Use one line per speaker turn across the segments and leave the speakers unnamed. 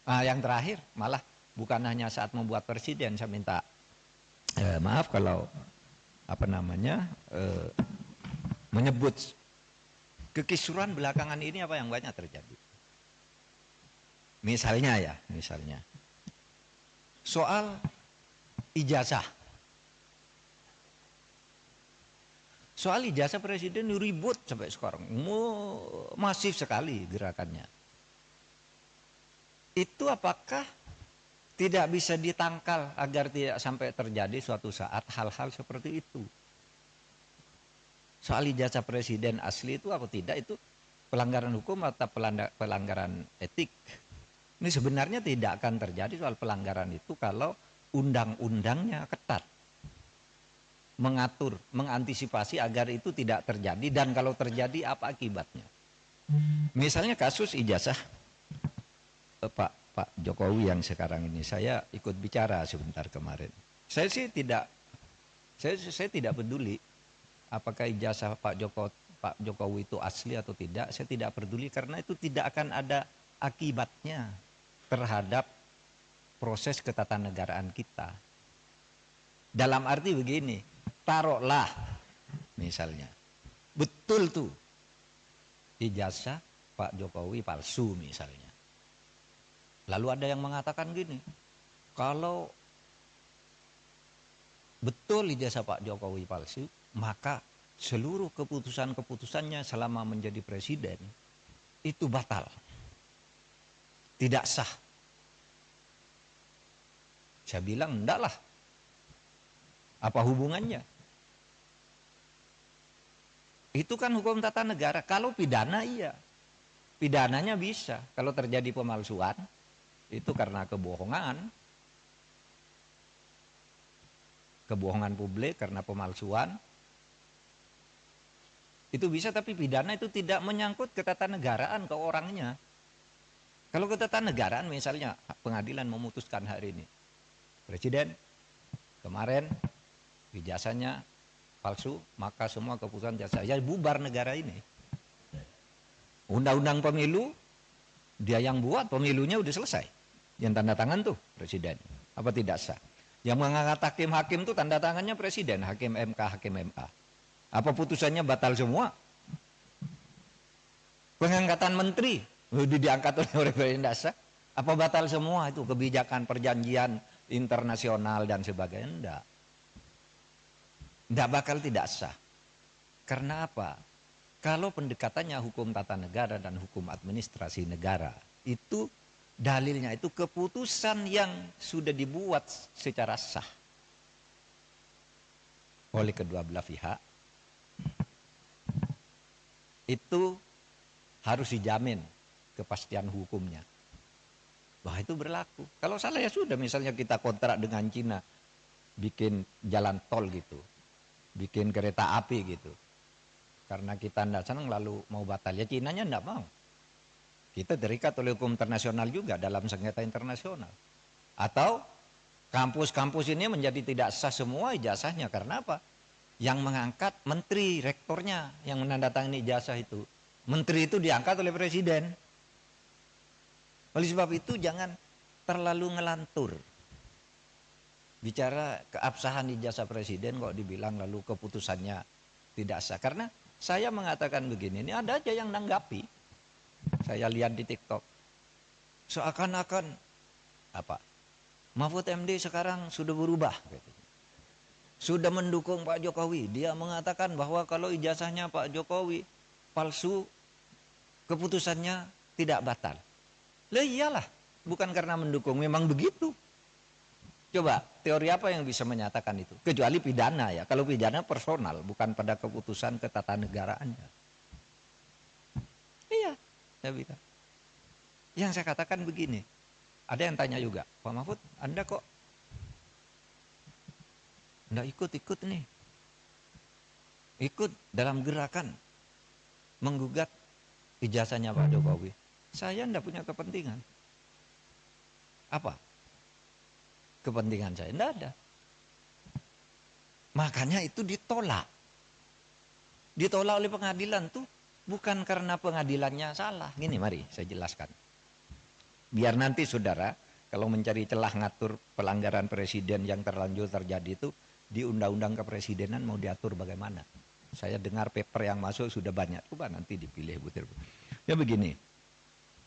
Yang terakhir malah bukan hanya saat membuat presiden, saya minta maaf kalau menyebut kekisruhan belakangan ini apa yang banyak terjadi. Misalnya soal ijazah. Soal ijazah presiden ribut sampai sekarang, masif sekali gerakannya. Itu apakah tidak bisa ditangkal agar tidak sampai terjadi suatu saat hal-hal seperti itu? Soal ijazah presiden asli itu apa tidak, itu pelanggaran hukum atau pelanggaran etik? Ini sebenarnya tidak akan terjadi soal pelanggaran itu kalau undang-undangnya ketat, mengatur, mengantisipasi agar itu tidak terjadi, dan kalau terjadi apa akibatnya. Misalnya kasus ijazah Pak Jokowi yang sekarang ini, saya ikut bicara sebentar kemarin. Saya tidak peduli apakah ijazah Pak Jokowi itu asli atau tidak. Saya tidak peduli karena itu tidak akan ada akibatnya terhadap proses ketatanegaraan kita. Dalam arti begini, taruhlah misalnya betul tuh ijazah Pak Jokowi palsu misalnya. Lalu ada yang mengatakan gini, kalau betul ijazah Pak Jokowi palsu, maka seluruh keputusan-keputusannya selama menjadi presiden itu batal, tidak sah. Saya bilang enggak lah. Apa hubungannya? Itu kan hukum tata negara. Kalau pidana iya. Pidananya bisa. Kalau terjadi pemalsuan, itu karena kebohongan. Kebohongan publik karena pemalsuan. Itu bisa, tapi pidana itu tidak menyangkut ketatanegaraan ke orangnya. Kalau ketatanegaraan misalnya pengadilan memutuskan hari ini, presiden kemarin ijazahnya palsu, maka semua keputusan jasa ya bubar negara ini. Undang-undang pemilu dia yang buat, pemilunya udah selesai, yang tanda tangan tuh presiden, apa tidak sah? Yang mengangkat hakim-hakim tuh tanda tangannya presiden, hakim MK, hakim MA. Apa putusannya batal semua? Pengangkatan menteri diangkat oleh presiden, tidak sah? Apa batal semua itu kebijakan perjanjian internasional dan sebagainya? Enggak. Enggak bakal tidak sah. Karena apa? Kalau pendekatannya hukum tata negara dan hukum administrasi negara, itu dalilnya itu keputusan yang sudah dibuat secara sah oleh kedua belah pihak, itu harus dijamin kepastian hukumnya bahwa itu berlaku. Kalau salah ya sudah, misalnya kita kontrak dengan Cina bikin jalan tol gitu, bikin kereta api gitu, karena kita tidak senang lalu mau batal, ya Cinanya tidak mau. Kita terikat oleh hukum internasional juga dalam sengketa internasional. Atau kampus-kampus ini menjadi tidak sah semua ijazahnya karena apa? Yang mengangkat menteri, rektornya yang menandatangani ijazah itu, menteri itu diangkat oleh presiden. Oleh sebab itu jangan terlalu ngelantur bicara keabsahan ijazah presiden kok dibilang lalu keputusannya tidak sah. Karena saya mengatakan begini, ini ada aja yang nanggapi. Saya lihat di TikTok, seakan-akan apa? Mahfud MD sekarang sudah berubah, gitu. Sudah mendukung Pak Jokowi. Dia mengatakan bahwa kalau ijazahnya Pak Jokowi palsu, keputusannya tidak batal. Lah iyalah, bukan karena mendukung, memang begitu. Coba, teori apa yang bisa menyatakan itu? Kecuali pidana ya. Kalau pidana personal, bukan pada keputusan ketatanegaraannya. Iya, saya bilang. Yang saya katakan begini, ada yang tanya juga, Pak Mahfud, Anda kok enggak ikut-ikut nih? Ikut dalam gerakan menggugat ijazahnya Pak Jokowi. Saya enggak punya kepentingan. Apa? Kepentingan saya enggak ada. Makanya itu ditolak. Ditolak oleh pengadilan tuh bukan karena pengadilannya salah. Gini, mari saya jelaskan. Biar nanti saudara kalau mencari celah ngatur pelanggaran presiden yang terlanjur terjadi itu di undang-undang kepresidenan mau diatur bagaimana. Saya dengar paper yang masuk sudah banyak. Coba nanti dipilih butir. Ya begini,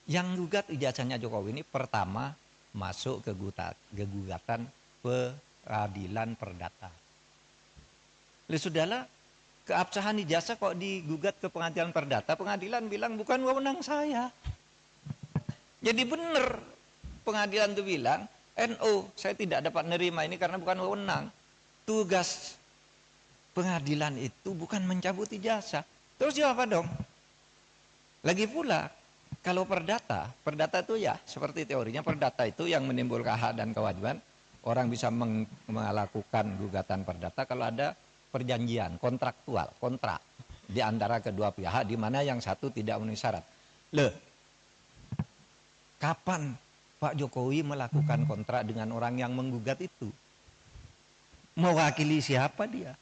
yang gugat ijazahnya Jokowi ini pertama masuk ke gugatan peradilan perdata. Lalu sudahlah, keabsahan ijazah kok digugat ke pengadilan perdata, pengadilan bilang bukan wewenang saya. Jadi benar pengadilan itu bilang, NO saya tidak dapat nerima ini karena bukan wewenang. Tugas pengadilan itu bukan mencabut ijazah. Terus apa dong? Lagi pula, kalau perdata itu ya seperti teorinya perdata itu yang menimbulkan hak dan kewajiban. Orang bisa melakukan gugatan perdata kalau ada perjanjian kontraktual, kontrak di antara kedua pihak di mana yang satu tidak memenuhi syarat. Kapan Pak Jokowi melakukan kontrak dengan orang yang menggugat itu? Mewakili siapa dia?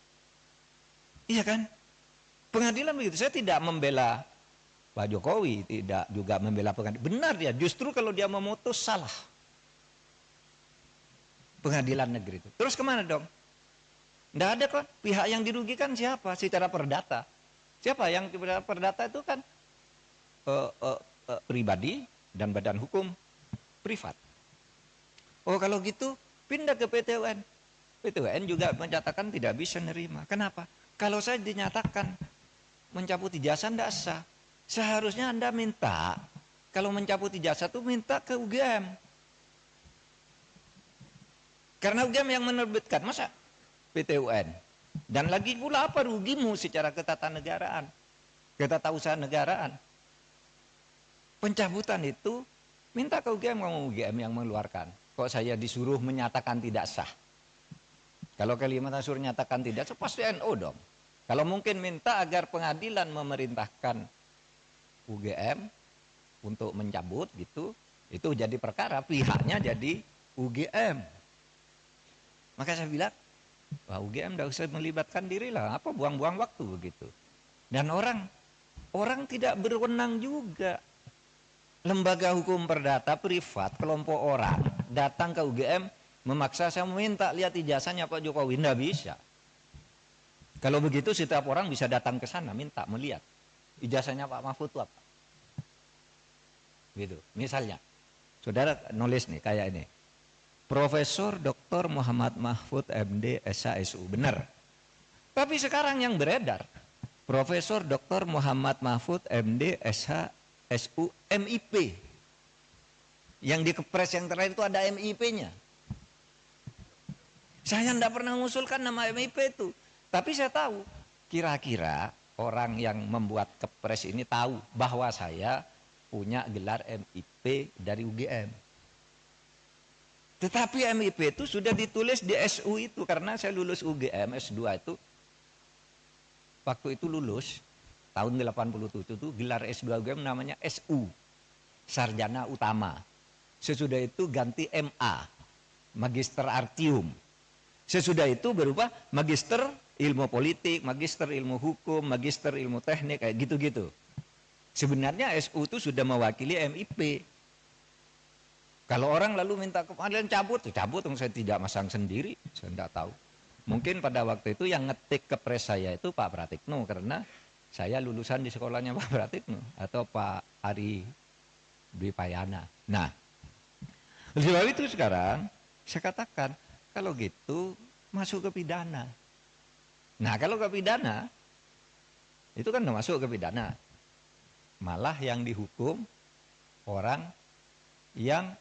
Iya kan? Pengadilan begitu. Saya tidak membela Pak Jokowi, tidak juga membela pengadilan. Benar dia, justru kalau dia memutus salah. Pengadilan negeri itu. Terus kemana dong? Tidak ada kok. Pihak yang dirugikan siapa? Secara perdata. Siapa yang perdata itu kan pribadi dan badan hukum privat. Oh kalau gitu pindah ke PT UN. PT UN juga menyatakan tidak bisa nerima. Kenapa? Kalau saya dinyatakan mencabut ijazah tidak sah. Seharusnya Anda minta, kalau mencabut ijazah itu minta ke UGM. Karena UGM yang menerbitkan, masa PT UN? Dan lagi pula apa rugimu secara ketatanegaraan, ketatausahaan negaraan? Pencabutan itu minta ke UGM, kamu UGM yang mengeluarkan. Kok saya disuruh menyatakan tidak sah? Kalau Kalimantan suruh nyatakan tidak sah, pasti NO dong. Kalau mungkin minta agar pengadilan memerintahkan UGM untuk mencabut gitu, itu jadi perkara, pihaknya jadi UGM. Maka saya bilang, wah UGM tidak usah melibatkan diri lah, apa buang-buang waktu begitu. Dan orang tidak berwenang juga. Lembaga hukum perdata privat, kelompok orang datang ke UGM memaksa saya meminta lihat ijazahnya Pak Jokowi, tidak bisa. Kalau begitu setiap orang bisa datang ke sana minta melihat ijazahnya Pak Mahfud itu apa. Gitu. Misalnya, saudara nulis nih kayak ini. Profesor Dr. Muhammad Mahfud MD SHSU, benar. Tapi sekarang yang beredar, Profesor Dr. Muhammad Mahfud MD SHSU MIP. Yang di kepres yang terakhir itu ada MIP-nya. Saya tidak pernah mengusulkan nama MIP itu. Tapi saya tahu, kira-kira orang yang membuat kepres ini tahu bahwa saya punya gelar MIP dari UGM. Tetapi MIP itu sudah ditulis di SU itu, karena saya lulus UGM S2 itu. Waktu itu lulus, tahun 87 itu gelar S2 UGM namanya SU, Sarjana Utama. Sesudah itu ganti MA, Magister Artium. Sesudah itu berubah Magister Ilmu Politik, Magister Ilmu Hukum, Magister Ilmu Teknik, kayak gitu-gitu. Sebenarnya SU itu sudah mewakili MIP. Kalau orang lalu minta ke pengadilan cabut saya tidak masang sendiri, saya tidak tahu. Mungkin pada waktu itu yang ngetik kepres saya itu Pak Pratikno, karena saya lulusan di sekolahnya Pak Pratikno atau Pak Ari Dwi Payana. Nah, sebab itu sekarang saya katakan kalau gitu masuk ke pidana. Nah kalau ke pidana itu kan masuk ke pidana, malah yang dihukum orang yang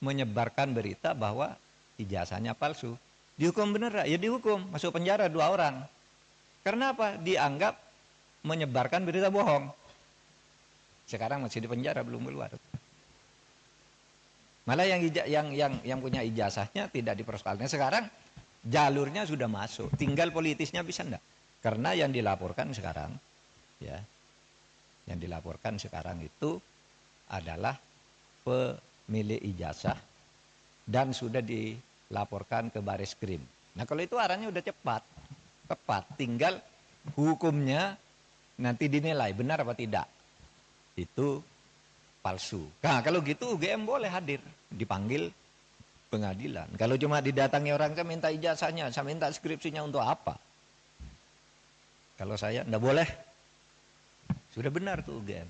menyebarkan berita bahwa ijazahnya palsu. Dihukum bener ya dihukum, masuk penjara 2 orang. Karena apa? Dianggap menyebarkan berita bohong. Sekarang masih di penjara, belum keluar. Malah yang punya ijazahnya tidak dipersoalkan. Sekarang jalurnya sudah masuk, tinggal politisnya bisa enggak? Karena yang dilaporkan sekarang ya. Yang dilaporkan sekarang itu adalah pemilik ijazah dan sudah dilaporkan ke Bareskrim. Nah kalau itu arahnya udah tepat, tinggal hukumnya nanti dinilai benar apa tidak. Itu palsu. Nah kalau gitu UGM boleh hadir, dipanggil pengadilan. Kalau cuma didatangi orang, saya minta ijazahnya, saya minta skripsinya untuk apa? Kalau saya enggak boleh. Sudah benar tuh UGM.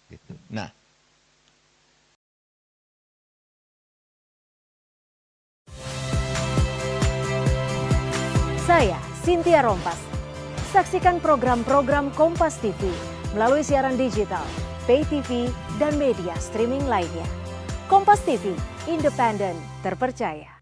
Gitu. Nah,
saya Cynthia Rompas. Saksikan program-program Kompas TV melalui siaran digital, pay TV, dan media streaming lainnya. Kompas TV, independen, terpercaya.